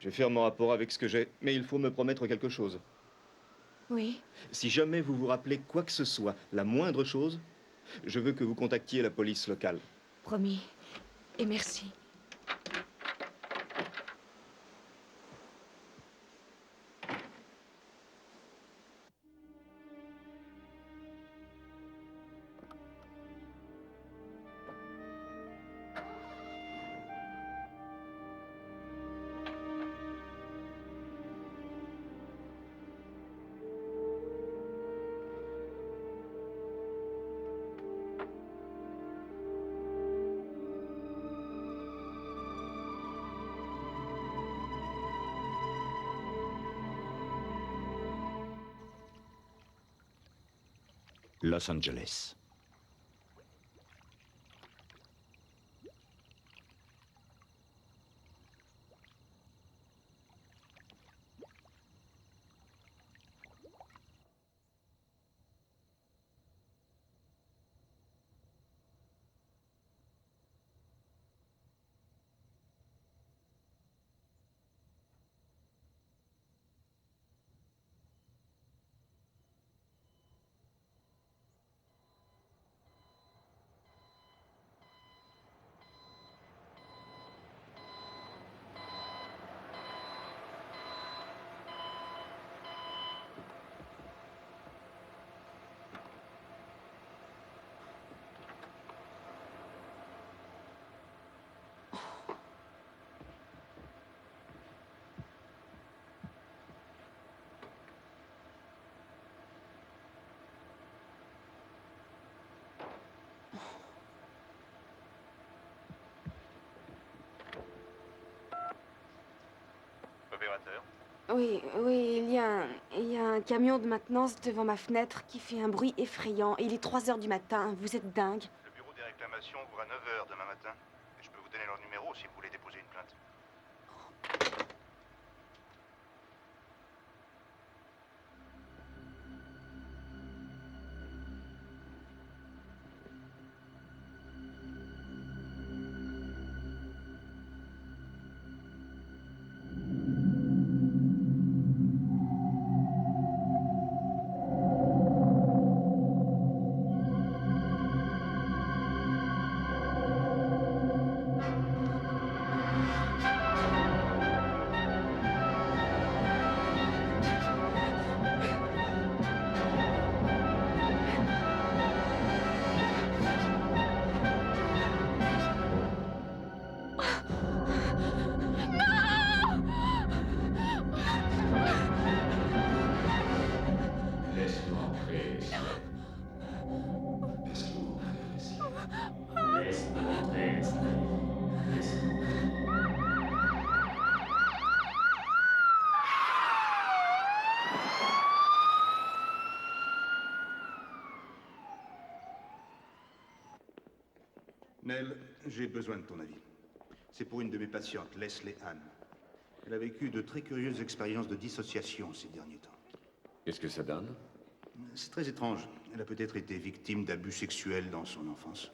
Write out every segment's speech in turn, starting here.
Je vais faire mon rapport avec ce que j'ai, mais il faut me promettre quelque chose. Oui, Si jamais vous vous rappelez quoi que ce soit, la moindre chose, je veux que vous contactiez la police locale. promis. Et merci. Los Angeles. Opérateur. Oui, il y a un camion de maintenance devant ma fenêtre qui fait un bruit effrayant. Et il est 3 heures du matin. Vous êtes dingue. Le bureau des réclamations ouvre à 9 heures demain matin. Et je peux vous donner leur numéro si vous voulez déposer une plainte. Laisse-nous entrer, Leslie. Laisse-nous entrer, Leslie. Laisse-nous entrer, Leslie. Laisse-nous. Nell, j'ai besoin de ton avis. C'est pour une de mes patientes, Leslie Ann. Elle a vécu de très curieuses expériences de dissociation ces derniers temps. Qu'est-ce que ça donne? C'est très étrange. Elle a peut-être été victime d'abus sexuels dans son enfance.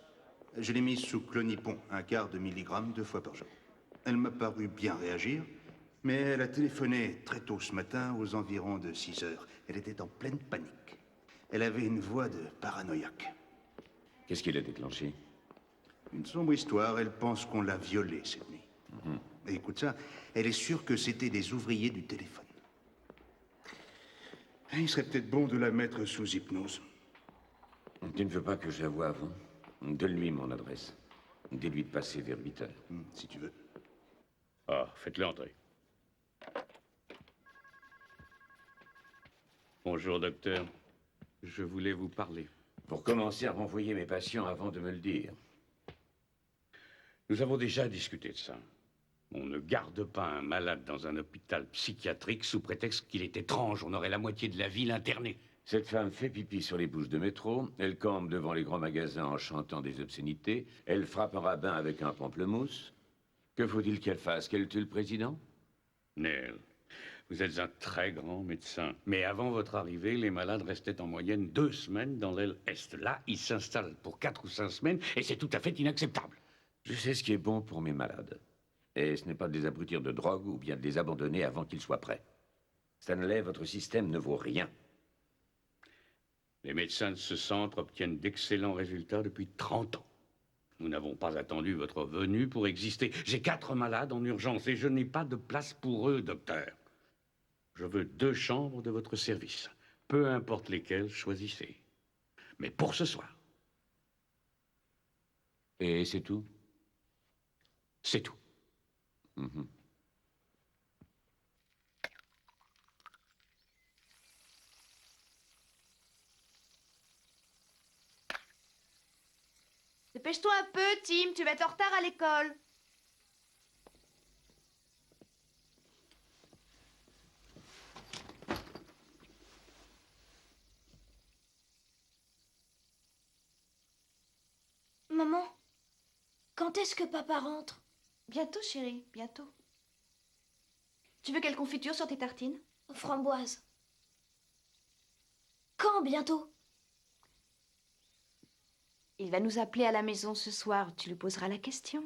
Je l'ai mise sous clonipon, 1/4 de milligramme 2 fois par jour. Elle m'a paru bien réagir, mais elle a téléphoné très tôt ce matin, aux environs de 6 heures. Elle était en pleine panique. Elle avait une voix de paranoïaque. Qu'est-ce qui l'a déclenché? Une sombre histoire, elle pense qu'on l'a violée cette nuit. Et écoute ça, elle est sûre que c'était des ouvriers du téléphone. Il serait peut-être bon de la mettre sous hypnose. Tu ne veux pas que je la voie avant? Donne-lui mon adresse. Dis-lui de passer vers 8 heures. Si tu veux. Ah, faites-le entrer. Bonjour, docteur. Je voulais vous parler. Pour commencer à renvoyer mes patients avant de me le dire. Nous avons déjà discuté de ça. On ne garde pas un malade dans un hôpital psychiatrique sous prétexte qu'il est étrange. On aurait la moitié de la ville internée. Cette femme fait pipi sur les bouches de métro, elle campe devant les grands magasins en chantant des obscénités, elle frappe un rabbin avec un pamplemousse. Que faut-il qu'elle fasse? Qu'elle tue le président? Neil, vous êtes un très grand médecin. Mais avant votre arrivée, les malades restaient en moyenne 2 semaines dans l'aile Est. Là, ils s'installent pour 4 ou 5 semaines et c'est tout à fait inacceptable. Je sais ce qui est bon pour mes malades. Et ce n'est pas de les abrutir de drogue ou bien de les abandonner avant qu'ils soient prêts. Stanley, votre système ne vaut rien. Les médecins de ce centre obtiennent d'excellents résultats depuis 30 ans. Nous n'avons pas attendu votre venue pour exister. J'ai 4 malades en urgence et je n'ai pas de place pour eux, docteur. Je veux 2 chambres de votre service. Peu importe lesquelles, choisissez. Mais pour ce soir. Et c'est tout? C'est tout. Mhm. Dépêche-toi un peu, Tim, tu vas être en retard à l'école. Maman, quand est-ce que papa rentre? Bientôt, chérie, bientôt. Tu veux quelle confiture sur tes tartines? Framboise. Quand bientôt? Il va nous appeler à la maison ce soir. Tu lui poseras la question.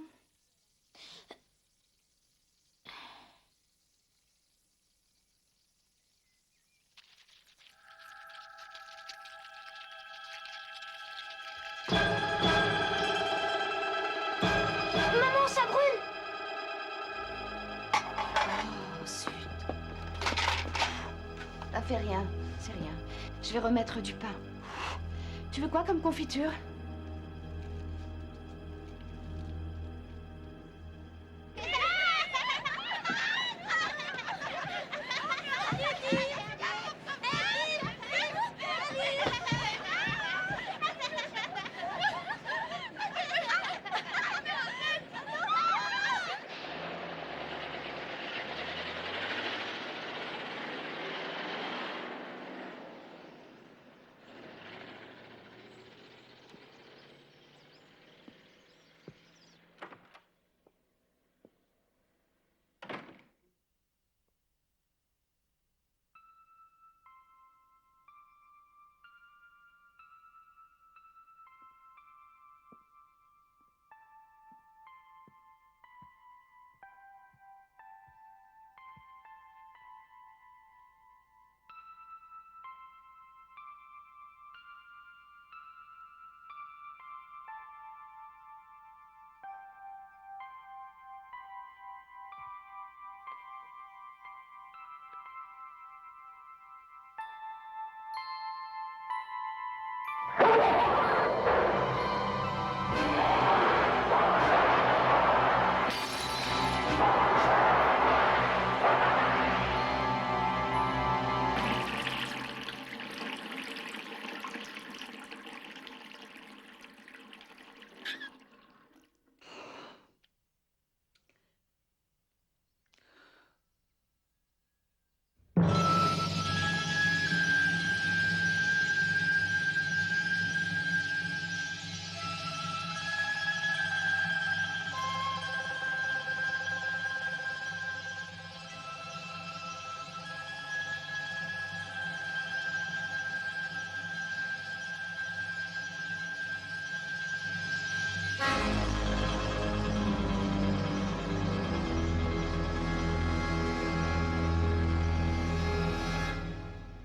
Maman, ça brûle! Oh, zut. Ça fait rien, c'est rien. Je vais remettre du pain. Tu veux quoi comme confiture?